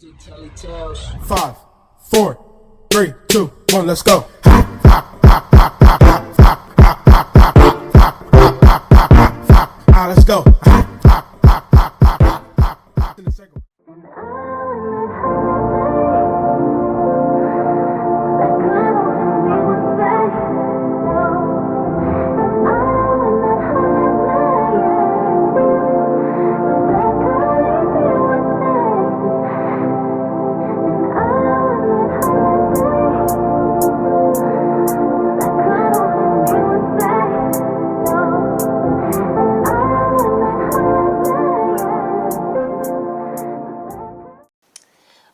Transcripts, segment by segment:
5, 4, 3, 2, 1, let's go. Let's go.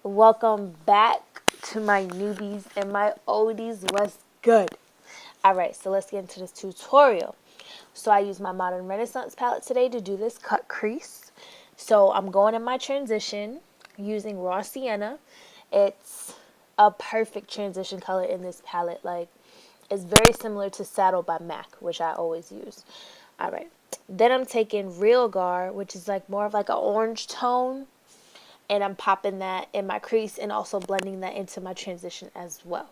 Welcome back to my newbies and my oldies. What's good? Alright, so let's get into this tutorial. So I use my Modern Renaissance palette today to do this cut crease. So I'm going in my transition using raw sienna. It's a perfect transition color in this palette. Like, it's very similar to Saddle by MAC, which I always use. Alright, then I'm taking Real Gar, which is like more of like an orange tone. And I'm popping that in my crease and also blending that into my transition as well.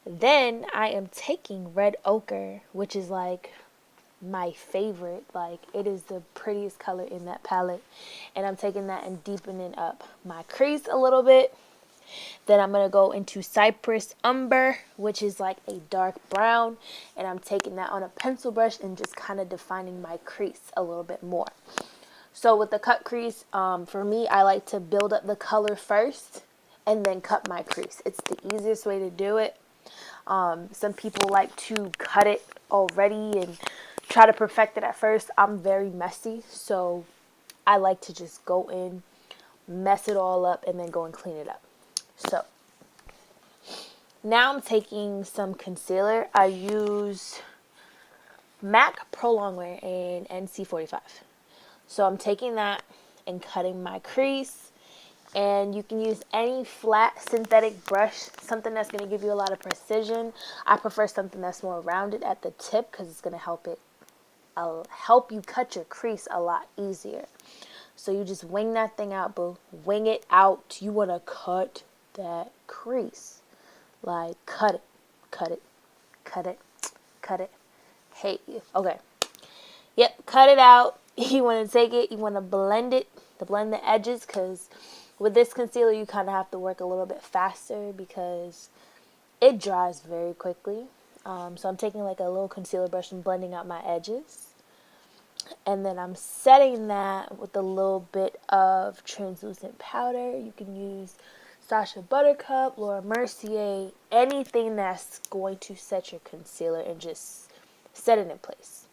Then I am taking Red Ochre, which is like my favorite. Like, it is the prettiest color in that palette. And I'm taking that and deepening up my crease a little bit. Then I'm going to go into Cypress Umber, which is like a dark brown. And I'm taking that on a pencil brush and just kind of defining my crease a little bit more. So with the cut crease, for me, I like to build up the color first and then cut my crease. It's the easiest way to do it. Some people like to cut it already and try to perfect it at first. I'm very messy, so I like to just go in, mess it all up, and then go and clean it up. So now I'm taking some concealer. I use MAC Prolongwear in NC45. So I'm taking that and cutting my crease, and you can use any flat synthetic brush, something that's going to give you a lot of precision. I prefer something that's more rounded at the tip because it's going to help you cut your crease a lot easier. So you just wing that thing out, boo. Wing it out. You want to cut that crease. Like, cut it, cut it, cut it, cut it. Hey, okay. Yep, cut it out. You want to take it, you want to blend it, to blend the edges, because with this concealer you kind of have to work a little bit faster because it dries very quickly. So I'm taking like a little concealer brush and blending out my edges. And then I'm setting that with a little bit of translucent powder. You can use SACHA Buttercup, Laura Mercier, anything that's going to set your concealer and just set it in place.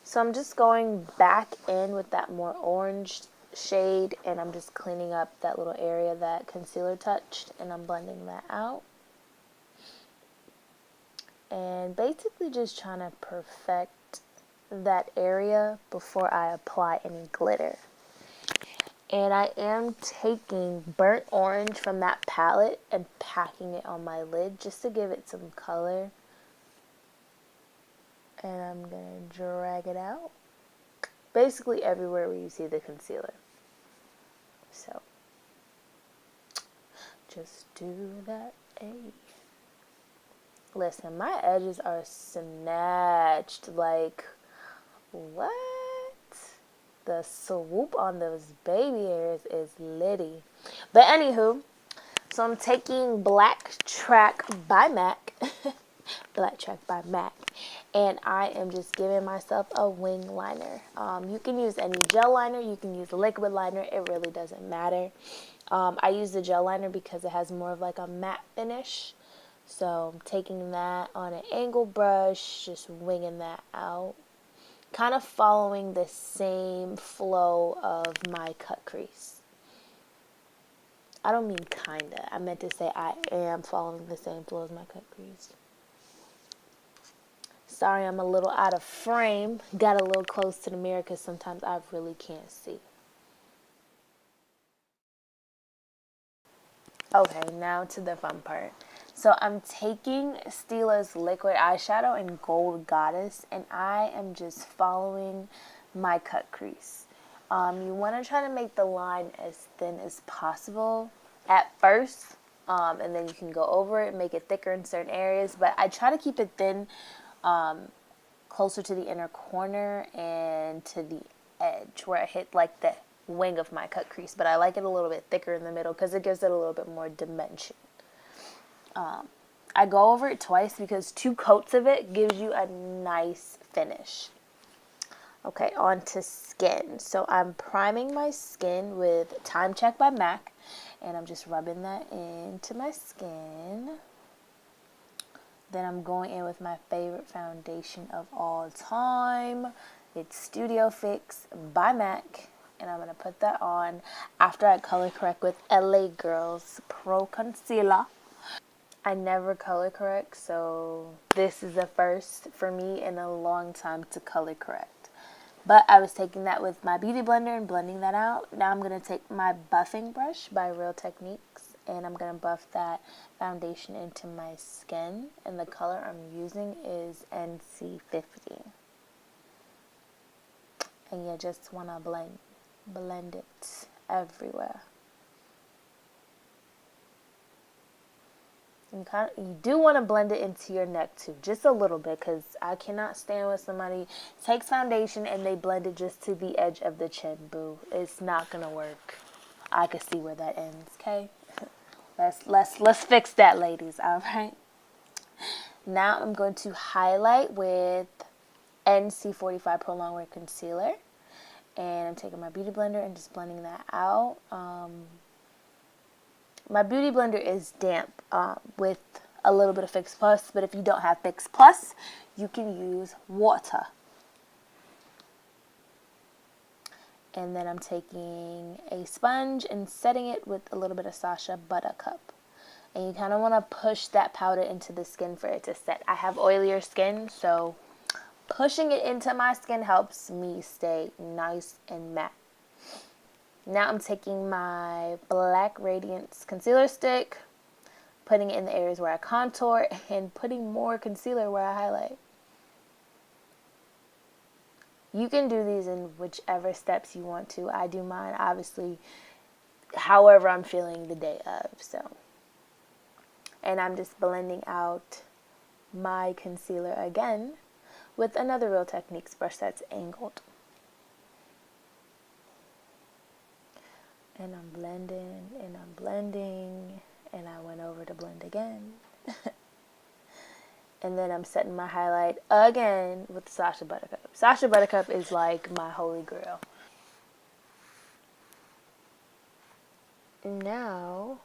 So I'm just going back in with that more orange shade, and I'm just cleaning up that little area that concealer touched, and I'm blending that out. And basically just trying to perfect that area before I apply any glitter. And I am taking burnt orange from that palette and packing it on my lid just to give it some color. And I'm going to drag it out. Basically everywhere where you see the concealer. So, just do that. Listen, my edges are snatched. Like, what? The swoop on those baby hairs is litty. But anywho, so I'm taking Blacktrack by MAC. Blacktrack by MAC. And I am just giving myself a wing liner. You can use any gel liner. You can use a liquid liner. It really doesn't matter. I use the gel liner because it has more of like a matte finish. So I'm taking that on an angle brush, just winging that out. Kind of following the same flow of my cut crease. I don't mean kinda. I meant to say I am following the same flow as my cut crease. Sorry, I'm a little out of frame. Got a little close to the mirror because sometimes I really can't see. Okay, now to the fun part. So I'm taking Stilla's liquid eyeshadow in Gold Goddess, and I am just following my cut crease. You want to try to make the line as thin as possible at first, and then you can go over it and make it thicker in certain areas. But I try to keep it thin, closer to the inner corner and to the edge where I hit like the wing of my cut crease. But I like it a little bit thicker in the middle because it gives it a little bit more dimension. I go over it twice because 2 coats of it gives you a nice finish. Okay, on to skin. So I'm priming my skin with Time Check by MAC, and I'm just rubbing that into my skin. Then I'm going in with my favorite foundation of all time. It's Studio Fix by MAC, and I'm going to put that on after I color correct with LA Girl's Pro Concealer. I never color correct, so this is a first for me in a long time to color correct. But I was taking that with my beauty blender and blending that out. Now I'm going to take my buffing brush by Real Techniques, and I'm going to buff that foundation into my skin. And the color I'm using is NC50. And you just want to blend it everywhere. You do want to blend it into your neck too, just a little bit, because I cannot stand when somebody takes foundation and they blend it just to the edge of the chin. Boo, it's not gonna work. I can see where that ends. Okay, let's fix that, ladies. All right. Now I'm going to highlight with NC45 Prolongwear concealer, and I'm taking my beauty blender and just blending that out. My beauty blender is damp with a little bit of Fix Plus, but if you don't have Fix Plus, you can use water. And then I'm taking a sponge and setting it with a little bit of SACHA Buttercup. And you kind of want to push that powder into the skin for it to set. I have oilier skin, so pushing it into my skin helps me stay nice and matte. Now I'm taking my Black Radiance concealer stick, putting it in the areas where I contour, and putting more concealer where I highlight. You can do these in whichever steps you want to. I do mine, obviously, however I'm feeling the day of. So, and I'm just blending out my concealer again with another Real Techniques brush that's angled. And I'm blending, and I'm blending, and I went over to blend again. And then I'm setting my highlight again with the SACHA Buttercup. SACHA Buttercup is like my holy grail. Now,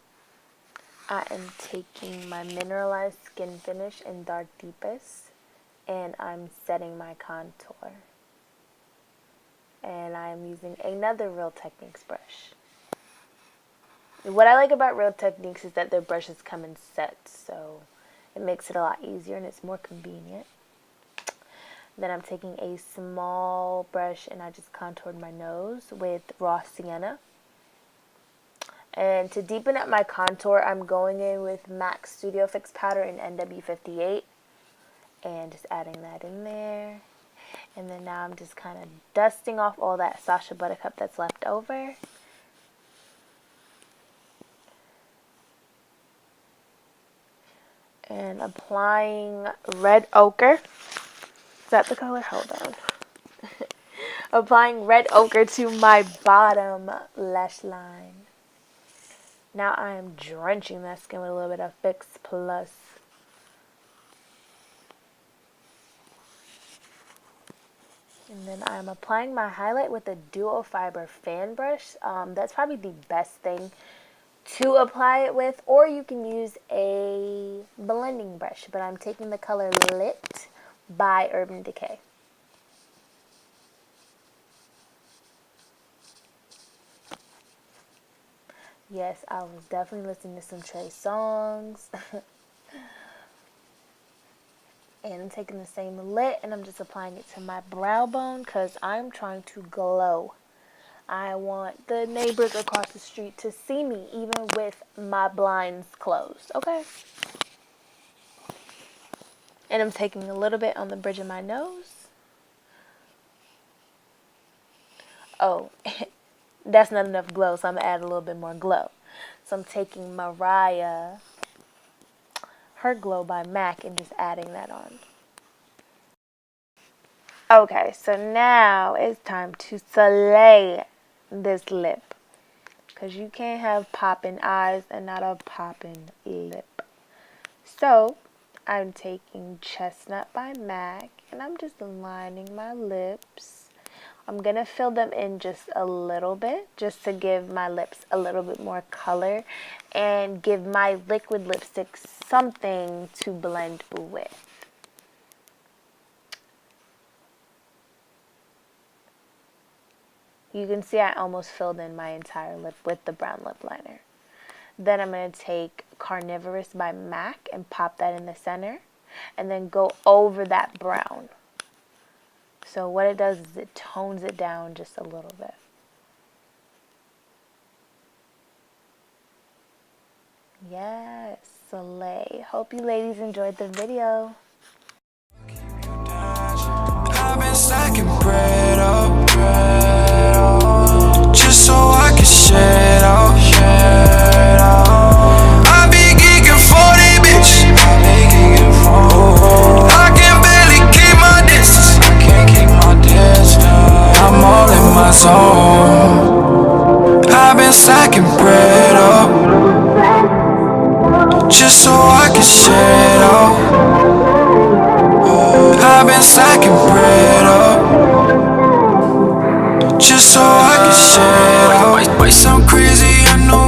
I am taking my mineralized skin finish in Dark Deepest, and I'm setting my contour. And I'm using another Real Techniques brush. What I like about Real Techniques is that their brushes come in sets, so it makes it a lot easier and it's more convenient. Then I'm taking a small brush and I just contoured my nose with Raw Sienna. And to deepen up my contour, I'm going in with MAC Studio Fix powder in NW58 and just adding that in there. And then now I'm just kind of dusting off all that SACHA Buttercup that's left over. And applying red ochre. Is that the color? Hold on. Applying red ochre to my bottom lash line. Now I am drenching that skin with a little bit of Fix Plus. And then I'm applying my highlight with a duo fiber fan brush. That's probably the best thing to apply it with, or you can use a blending brush, but I'm taking the color Lit by Urban Decay. Yes, I was definitely listening to some Trey songs. And I'm taking the same Lit and I'm just applying it to my brow bone because I'm trying to glow. I want the neighbors across the street to see me even with my blinds closed, okay? And I'm taking a little bit on the bridge of my nose. Oh, that's not enough glow, so I'm going to add a little bit more glow. So I'm taking Mariah, her Glow by MAC, and just adding that on. Okay, so now it's time to slay this lip. Because you can't have popping eyes and not a popping lip. So, I'm taking Chestnut by MAC, and I'm just lining my lips. I'm going to fill them in just a little bit, just to give my lips a little bit more color and give my liquid lipstick something to blend with. You can see I almost filled in my entire lip with the brown lip liner. Then I'm going to take Carnivorous by MAC and pop that in the center, and then go over that brown. So what it does is it tones it down just a little bit. Yes, slay. Hope you ladies enjoyed the video. I've been stacking bread up, just so I can shed out. I be geeking for this bitch. I can barely keep my distance. I'm all in my zone. I've been stacking bread up, just so I can shed out. I've been stacking bread up, just so I can shed out. Might sound crazy, I know